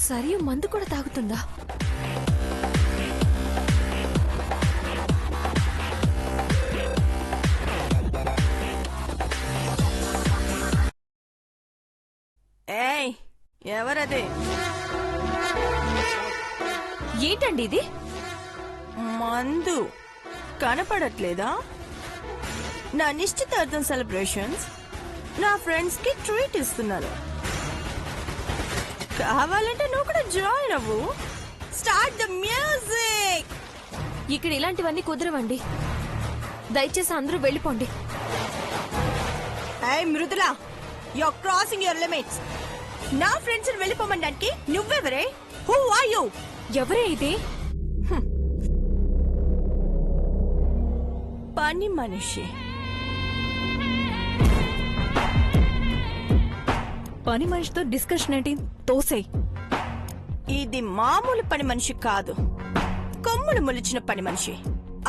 సరే మందు కూడా తాగుతుందా? ఏయ్, ఎవరది? ఏంటండి ఇది? మందు కనపడట్లేదా? నా నిశ్చితార్థం సెలబ్రేషన్స్ నా ఫ్రెండ్స్ కి ట్రీట్ ఇస్తున్నాను. కావాలంటే నువ్వు కూడా జాయిన్ అవ్వు. Start the music. ఇక్కడ ఇలాంటివన్నీ కుదరవండి. దయచేసి అందరూ వెళ్ళిపోండి. ఏయ్ మృదులా, you're crossing your limits. నా ఫ్రెండ్స్ వెళ్ళిపోమనడానికి నువ్వెవరే? Who are you? ఎవరే ఇది? పని మనిషి. పని మనిషితో డిస్కషన్ ఏంటి? తోసే. ఇది మామూలు పని మనిషి కాదు, కొమ్ములు మొలిచిన పని మనిషి.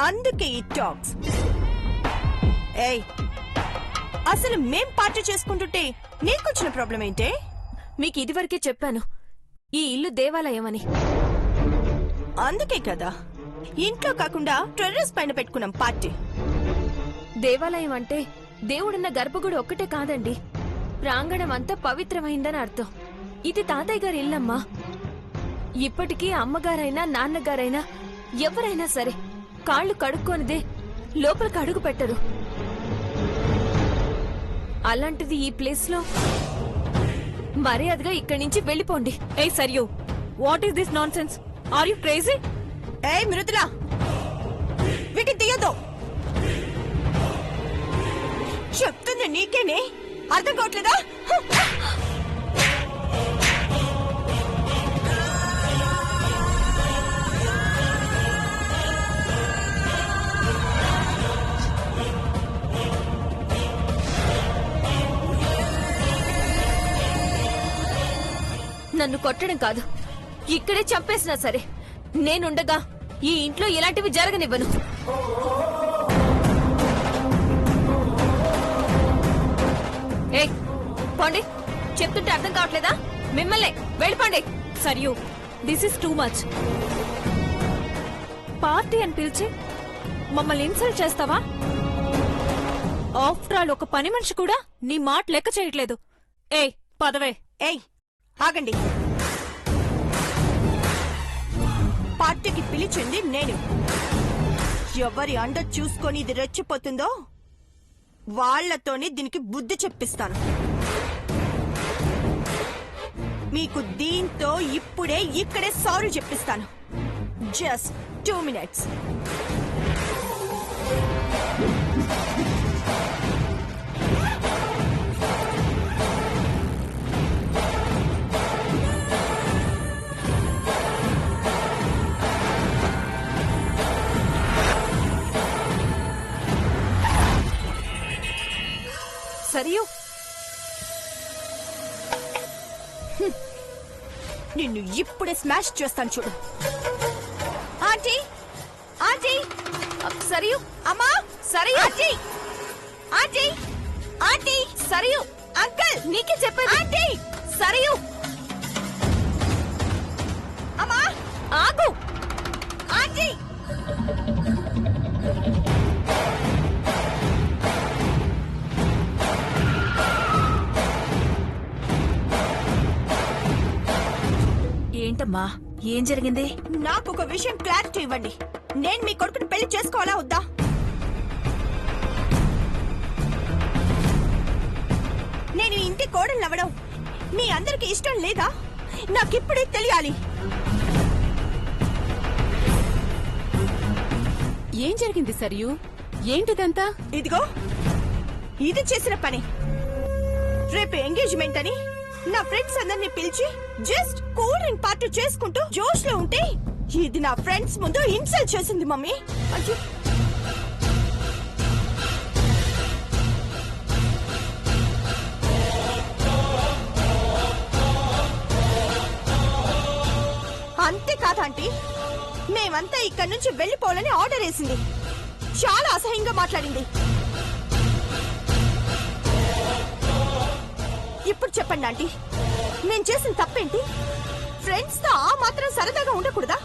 అందుకే ఈ టాక్స్. ఏయ్, అసలు మేం పార్టీ చేసుకుంటుంటే నీకొచ్చిన ప్రాబ్లం ఏంటే? మీకు ఇదివరకే చెప్పాను, ఈ ఇల్లు దేవాలయం అని. అందుకే కదా ఇంట్లో కాకుండా టెర్రస్ పైన పెట్టుకున్నాం పార్టీ. దేవాలయం అంటే దేవుడున్న గర్భగుడి ఒక్కటే కాదండి, ప్రాంగణం అంతా పవిత్రమైందని అర్థం. ఇది తాతయ్య గారి ఇల్లమ్మా. ఇప్పటికీ అమ్మగారైనా నాన్నగారైనా ఎవరైనా సరే కాళ్లు కడుక్కొనిదే లోపలికి అడుగు పెట్టరు. అలాంటిది ఈ ప్లేస్ లో మర్యాదగా ఇక్కడి నుంచి వెళ్ళిపోండి. ఏ Sarayu, what is this nonsense? Are you crazy? ఏయ్ మృదులా, వీటిని తీయద్దు. చెప్తుంది నీకేనే, అర్థం కావట్లేదా? నన్ను కొట్టడం కాదు, ఇక్కడే చంపేసినా సరే నేనుండగా ఈ ఇంట్లో ఇలాంటివి జరగనివ్వను. ఏయ్ పోండి, చెప్తుంటే అర్థం కావట్లేదా? మిమ్మల్ని వెళ్ళిపోండి. Sarayu, this is too much. Party అని పిలిచి మమ్మల్ని ఇన్సల్ట్ చేస్తావా? ఆఫ్టర్ ఆల్ ఒక పని మనిషి కూడా నీ మాట లెక్క చేయట్లేదు. ఏయ్ పదవే. ఏయ్ ఆగండి, పార్టీకి పిలిచింది నేను. ఎవరి అండ చూసుకొని ఇది రెచ్చిపోతుందో వాళ్లతోనే దీనికి బుద్ధి చెప్పిస్తాను. మీకు దీంతో ఇప్పుడే ఇక్కడే సారీ చెప్పిస్తాను. Just 2 minutes. సరియు, నిన్ను ఇప్పుడే స్మాష్ చేస్తాను చూడు. ఆంటీ, ఆంటీ, సరియు, అమ్మా, Sarayu, aunty, aunty, aunty, Sarayu, uncle, నీకే చెప్పాను. ఆంటీ, సరియు, అమ్మా, ఆగు. ఆంటీ. ఏంటమ్మా, ఏం జరిగింది? నాకు ఒక విషయం క్లారిటీ ఇవ్వండి. నేను మీ కొడుకుని పెళ్లి చేసుకోవాలా వద్దా? నేను ఇంటి కోడలు అవ్వడం మీ అందరికి ఇష్టం లేదా? నాకిప్పుడే తెలియాలి. ఏం జరిగింది సరియు? ఏంటిదంతా? ఇదిగో ఇది చేసిన పని. రేపు ఎంగేజ్మెంట్ అని నా ఫ్రెండ్స్ అందరిని పిలిచి జస్ట్ కూల్ డ్రింక్ పార్టీ చేసుకుంటూ జోష్ లో ఉంటే ఇది నా ఫ్రెండ్స్ ముందు ఇన్సల్ట్ చేసింది మమ్మీ. అయ్యో, అంతేకాదు ఆంటీ, మేమంతా ఇక్కడి నుంచి వెళ్లిపోవాలని ఆర్డర్ వేసింది. చాలా అసహ్యంగా మాట్లాడింది. ఇప్పుడు చెప్పండి ఆంటీ, నేను చేసిన తప్పేంటి? ఫ్రెండ్స్ తో ఆ మాత్రం సరదాగా ఉండకూడదా?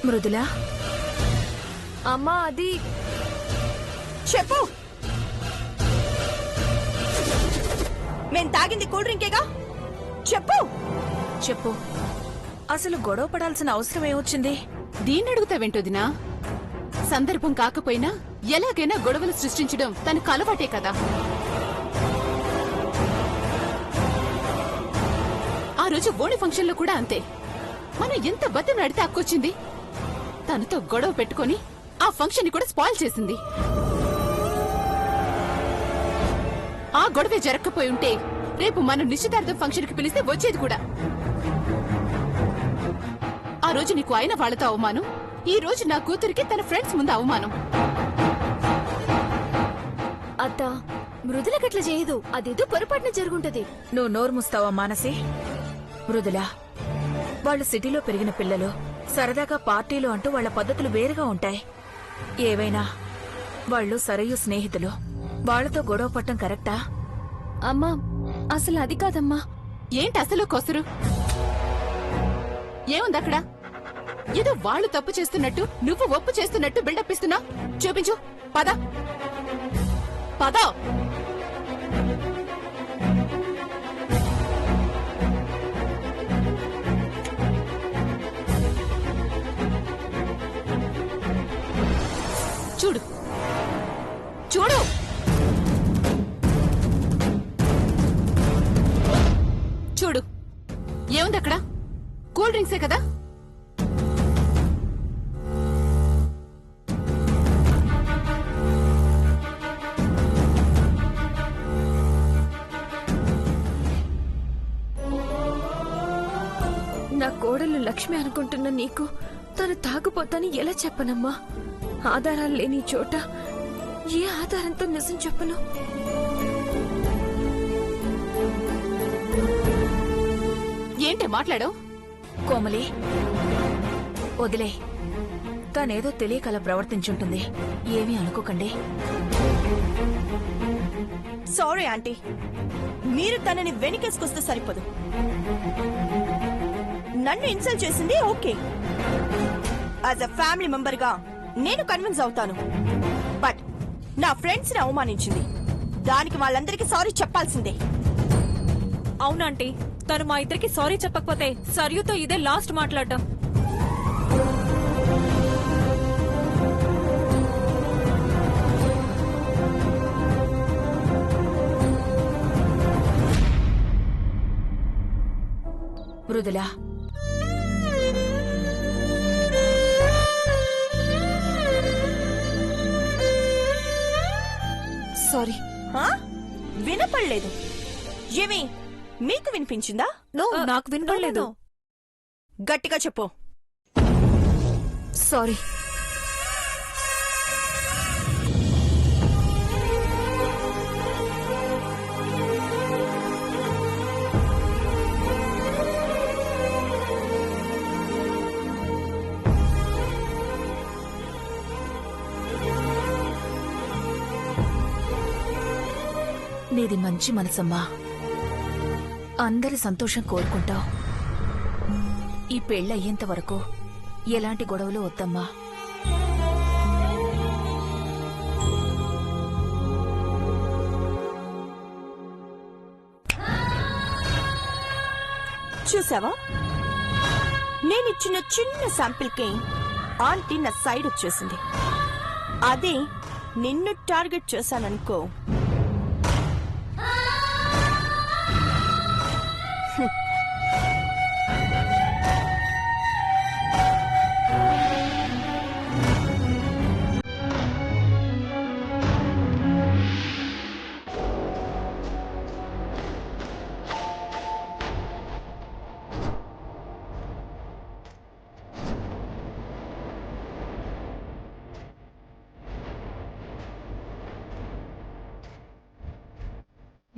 మృదులా, అమ్మా అది చెప్పు. మేం తాగింది కూల్ డ్రింకేగా, చెప్పు. చెప్పు, అసలు గొడవ పడాల్సిన అవసరం ఏమొచ్చింది? దీన్నడుగుతావేంటోదినా? సందర్భం కాకపోయినా ఎలాగైనా గొడవలు సృష్టించడం తనకు అలవాటే కదా. ఆ రోజు ఓణి ఫంక్షన్ లో కూడా అంతే. మనం ఎంత బతిమలాడితే అక్కొచ్చింది. తనతో గొడవ పెట్టుకుని ఆ ఫంక్షన్ ని కూడా స్పాయిల్ చేసింది. ఆ గొడవే జరగకపోయి ఉంటే రేపు మనం నిశ్చితార్థం ఫంక్షన్ కి పిలిస్తే వచ్చేది కూడా. ఆ రోజు నీకు అయిన వాళ్లతో అవమానం, ఈ రోజు నా కూతురికి తన ఫ్రెండ్స్ ముందు అవమానం. అత్త, మృదులకట్లా చేయదు. అదేదో పొరపాటున జరుగుంటది. నువ్వు నోరు ముస్తావా మానసి? మృదులా, వాళ్ళు సిటీలో పెరిగిన పిల్లలు. సరదాగా పార్టీలు అంటూ వాళ్ళ పద్ధతులు వేరుగా ఉంటాయి. ఏవైనా వాళ్ళు సరయు స్నేహితులు. వాళ్లతో గొడవ పట్టం కరెక్టా? అమ్మా, అసలు అది కాదమ్మా. ఏంటి అసలు కొసరు? ఏముందక్కడ? ఏదో వాళ్ళు తప్పు చేస్తున్నట్టు నువ్వు ఒప్పు చేస్తున్నట్టు బిల్డప్ ఇస్తున్నా. చూపించు. పద పద. చూడు చూడు. చూడు ఏముంది అక్కడ? కూల్ డ్రింక్సే కదా. నా కోడలు లక్ష్మి అనుకుంటున్న నీకు తను తాగుపోతాని ఎలా చెప్పనమ్మా? ఆధారాలు లేని చోట ఏ ఆధారంతో నిజం చెప్పను? ఏంటి మాట్లాడావు? కోమలి, వదిలే. తనేదో తెలియకల ప్రవర్తించుంటుంది. ఏమీ అనుకోకండి. సారీ ఆంటీ, మీరు తనని వెనకేసుకొస్తే సరిపోదు. నన్ను ఇన్సల్ట్ చేసింది okay, as a family member గా నేను కన్విన్స్ అవుతాను. బట్ నా ఫ్రెండ్స్ ని అవమానించింది, దానికి వాళ్ళందరికీ సారీ చెప్పాల్సిందే. అవునంటీ, తను మా ఇద్దరికి సారీ చెప్పకపోతే సర్యుతో ఇదే లాస్ట్ మాట్లాడటం. మృదులా, సారీ. హా? వినపడలేదు. ఏమి మీకు వినిపించిందా? నాకు వినపడలేదు. గట్టిగా చెప్పు. సారీ. నీది మంచి మనసమ్మా. అందరి సంతోషం కోరుకుంటావు. ఈ పెళ్ళయ్యేంత వరకు ఎలాంటి గొడవలు వద్దమ్మా. చూసావా, నేనిచ్చిన చిన్న శాంపిల్ కి ఆంటీ నా సైడ్ వచ్చేసింది. అదే నిన్ను టార్గెట్ చేశాననుకో,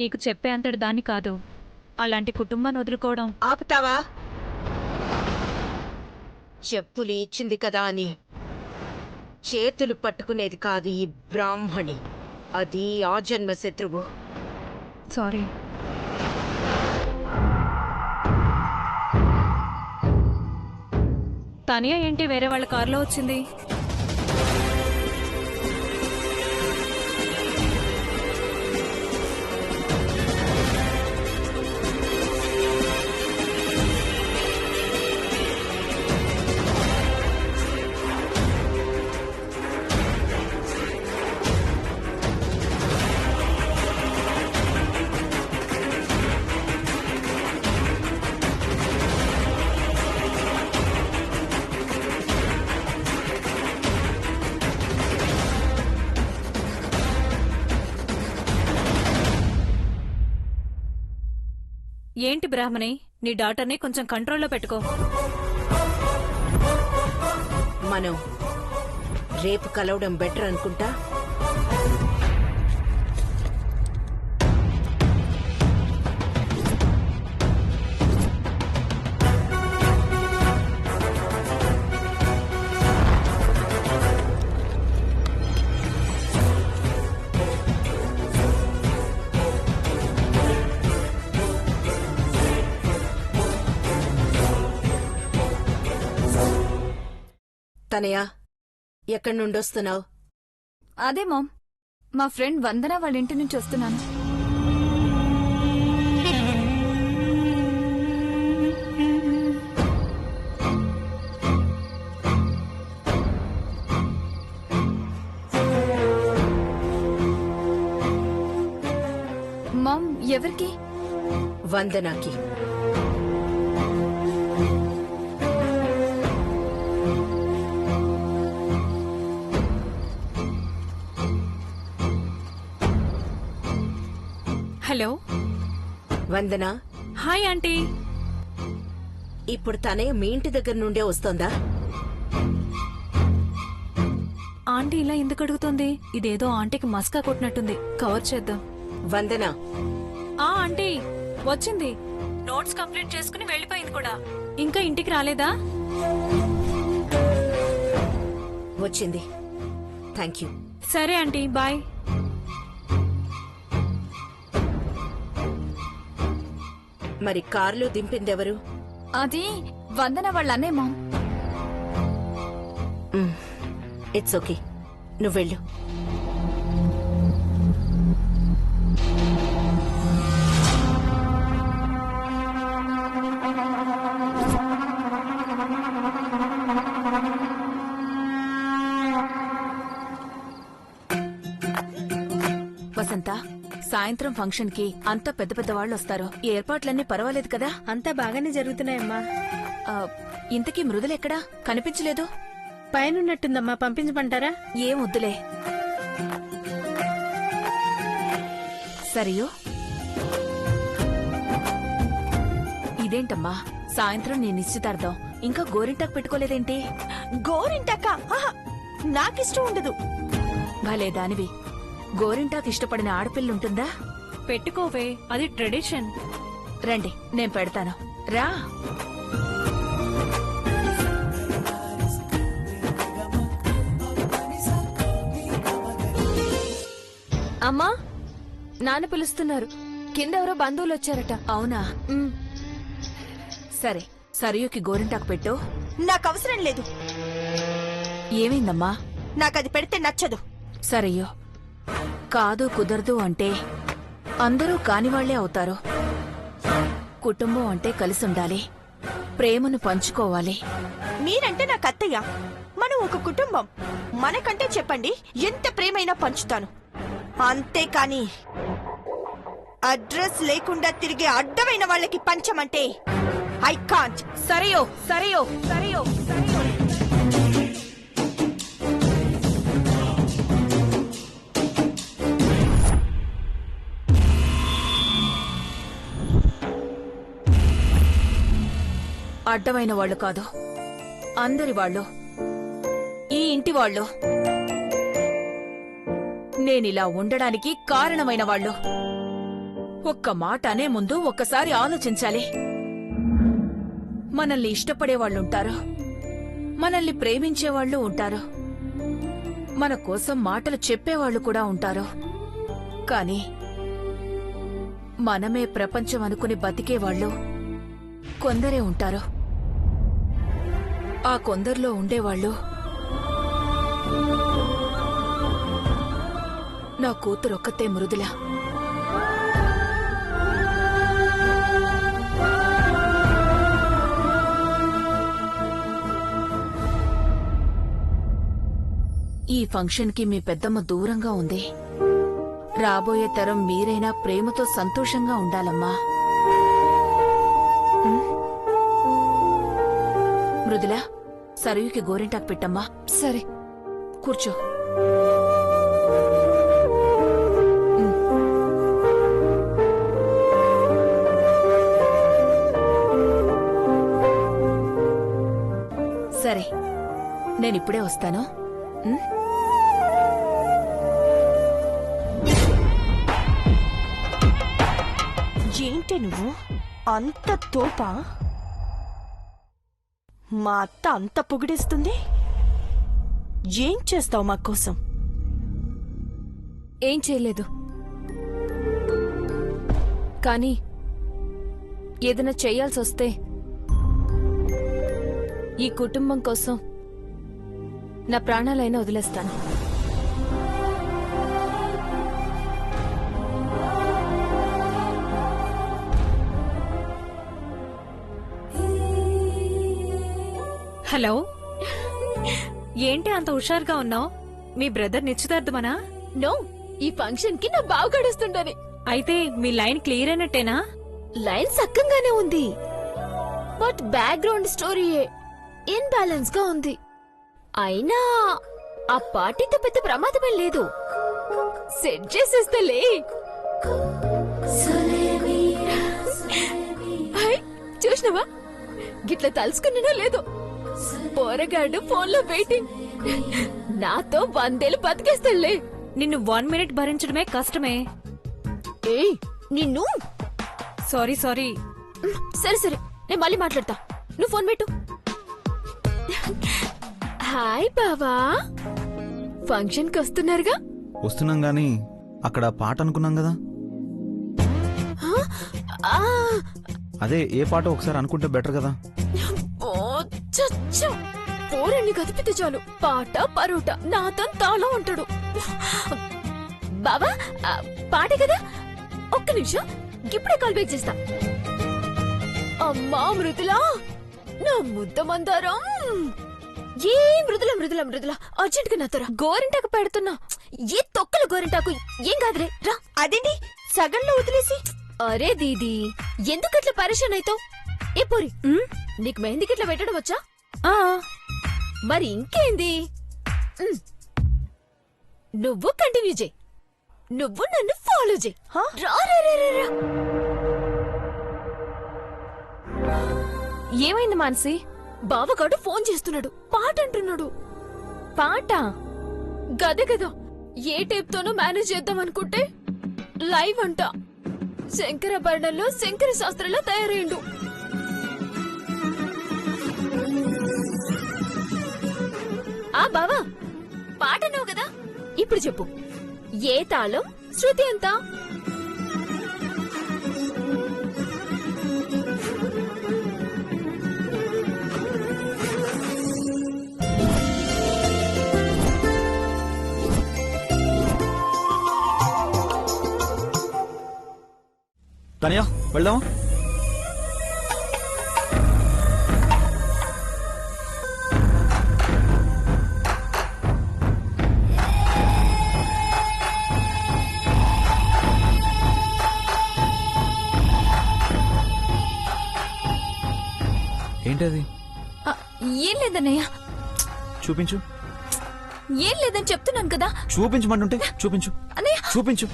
నీకు చెప్పే అంతటి దాన్ని కాదు అలాంటి కుటుంబాన్ని వదులుకోవడం. ఆపుతావా? చెప్పులు ఇచ్చింది కదా అని చేతులు పట్టుకునేది కాదు ఈ బ్రాహ్మణి. అది ఆ జన్మ శత్రువు. సారీ. తనియా ఏంటి వేరే వాళ్ళ కారులో వచ్చింది? ఏంటి బ్రాహ్మణి, నీ డాటర్ని కొంచెం కంట్రోల్లో పెట్టుకో. మనం రేపు కలవడం బెటర్ అనుకుంటా. తనయా, ఎక్కడి నుండి వస్తున్నావు? అదే మామ్, మా ఫ్రెండ్ వందన వాళ్ళ ఇంటి నుంచి వస్తున్నాను. మామ్, ఎవరికి? వందనాకి. హలో వందనా, హాయ్ ఆంటీ. ఇప్పుడు తనయ్య మీ ఇంటి దగ్గర నుండే వస్తోందా? ఆంటీ ఇలా ఎందుకు అడుగుతుంది? ఇదేదో ఆంటీకి మస్కా కొట్టినట్టుంది. కవర్ చేద్దాం. వందనా, ఆంటీ వచ్చింది. నోట్స్ కంప్లీట్ చేసుకుని వెళ్ళిపోయింది కూడా. ఇంకా ఇంటికి రాలేదా? వచ్చింది. Thank you. సరే ఆంటీ, బాయ్. మరి కారులో దింపిందెవరు? అది వందన వాళ్ళ అన్నే మామ్. ఇట్స్ ఓకే, నువ్వెళ్ళు. వసంత, సాయంత్రం ఫంక్షన్ కి అంత పెద్ద పెద్ద వాళ్ళు వస్తారు. ఏర్పాట్లన్నీ పర్వాలేదు కదా? అంతా బాగానే జరుగుతున్నాయమ్మా. ఆ, ఇంతకీ మృదులెక్కడా కనిపించలేదు? పైనున్నట్టుందమ్మా, పంపించమంటారా? ఏం వద్దులే. సరియో, ఇదేంటమ్మా సాయంత్రం నీ నిశ్చితార్థం, ఇంకా గోరింటాకు పెట్టుకోలేదేంటి? గోరింటక్క నాకిష్టం ఉండదు. భలే దానివి, గోరింటాకు ఇష్టపడిన ఆడపిల్లుంటుందా? పెట్టుకోవే, అది ట్రెడిషన్. రండి, నేను పెడతాను. రా. అమ్మా, నాన్న పిలుస్తున్నారు. కిందెవరో బంధువులు వచ్చారట. అవునా? సరే, సరియుకి గోరింటాకు పెట్టు. నాకు అవసరం లేదు. ఏమైందమ్మా? నాకది పెడితే నచ్చదు. సరియో, కాదు కుదరదు అంటే అందరూ కానివాళ్లే అవుతారు. కుటుంబం అంటే కలిసుండాలి, ప్రేమను పంచుకోవాలి. మీరంటే నాకు అత్తయ్య, మనం ఒక కుటుంబం. మనకంటే చెప్పండి, ఎంత ప్రేమైనా పంచుతాను. అంతేకాని అడ్రస్ లేకుండా తిరిగే అడ్డమైన వాళ్ళకి పంచమంటే ఐ కాంట్. సరియో సరియో సరియో సరియో. అడ్డమైన వాళ్ళు కాదు, అందరి వాళ్ళు, ఈ ఇంటి వాళ్ళు, నేనిలా ఉండడానికి కారణమైన వాళ్ళు. ఒక్క మాట అనే ముందు ఒక్కసారి ఆలోచించాలి. మనల్ని ఇష్టపడేవాళ్లుంటారు, మనల్ని ప్రేమించేవాళ్లు ఉంటారు, మన కోసం మాటలు చెప్పేవాళ్లు కూడా ఉంటారు. కాని మనమే ప్రపంచం అనుకుని బతికేవాళ్లు కొందరే ఉంటారు. ఆ కొందరిలో ఉండేవాళ్ళు నా కూతురొక్కతే మృదుల. ఈ ఫంక్షన్కి మీ పెద్దమ్మ దూరంగా ఉంది. రాబోయే తరం మీరైనా ప్రేమతో సంతోషంగా ఉండాలమ్మా. మృదుల, సరయుకి గోరింటాకు పెట్టమ్మా. సరే. కూర్చో. సరే, నేనిప్పుడే వస్తాను. ఏంటి నువ్వు అంత తోపా? మా అత్త అంత పొగిడేస్తుంది. ఏం చేస్తావు మా కోసం? ఏం చేయలేదు, కానీ ఏదైనా చేయాల్సి వస్తే ఈ కుటుంబం కోసం నా ప్రాణాలైనా వదిలేస్తాను. హలో, ఏంటి అంత హుషారుగా ఉన్నావు? మీ బ్రదర్ నిశ్చితార్థమనా? నో, ఈ ఫంక్షన్ కి నా బావ గడుస్తుండని. అయితే మీ లైన్ క్లియర్ అయినట్టేనా? లైన్ సక్కంగానే ఉంది, బట్ బ్యాక్గ్రౌండ్ స్టోరీయే ఇన్బ్యాలెన్స్ గా ఉంది. అయినా ఆ పార్టీతో పెద్ద ప్రమాదమే లేదు. సెట్ చేసేస్తలే. చూసినవా, గిట్లా తలుసుకున్నానో లేదో, పోరగాడు ఫోన్లో వెయిటింగ్. నాతో 100 ఏళ్ళు బతికేస్తాడులే. నిన్ను 1 మినిట్ భరించడమే కష్టమే. ఏయ్ నిన్ను. సారీ. సరే సరే, నేను మళ్ళీ మాట్లాడతా. నువ్వు ఫోన్ పెట్టు. హాయ్ బావా, ఫంక్షన్ కి వస్తున్నారుగా? వస్తున్నాం గాని అక్కడ పాట అనుకున్నాం కదా. ఆ, అదే ఏ పాట ఒకసారి అనుకుంటే బెటర్ కదా. ఓ చచ్చా, పోరన్ని కదిపితే చాలు పాట పరోట నాతో తాళం అంటాడు. బావా, పాటే కదా, ఒక్క నిమిషం, ఇప్పుడే కాల్ బ్యాక్ చేస్తా. అమ్మా మృదులా, నా ముద్ద మందారం. ఏ మృదుల అర్జెంట్ గా నాతో రా. గోరింటాకు పెడుతున్నా. ఏ తొక్కల గోరింటాకు, ఏం కాదులే రా. అదేంటి సగంలో వదిలేసి? అరే దీదీ, ఎందుకట్లా పరేషాన్ అవుతావు? ఏ పోరి, నీకు మెహందీకి ఇట్లా పెట్టడం వచ్చా? మరి ఇంకేంది, నువ్వు కంటిన్యూ చేయి. నువ్వు నన్ను ఫాలో చేయి. రా రా రా రా రా. ఏమైంది మానసి? బావగాడు ఫోన్ చేస్తున్నాడు, పాట అంటున్నాడు. పాట గదే కదా, ఏ టైప్ తోనో మేనేజ్ చేద్దాం అనుకుంటే లైవ్ అంట. శంకరాభరణంలో శంకర శాస్త్రిలా తయారైండు. ఆ బావా, పాట అన్నావు కదా, ఇప్పుడు చెప్పు, ఏ తాళం, శృతి ఎంత? తనియా వెళ్దామా? ఏంటది? ఏం లేదన్నయ్య. చూపించు. ఏం లేదని చెప్తున్నాను కదా. చూపించమంటుంటే చూపించు. అన్నయ్య చూపించు.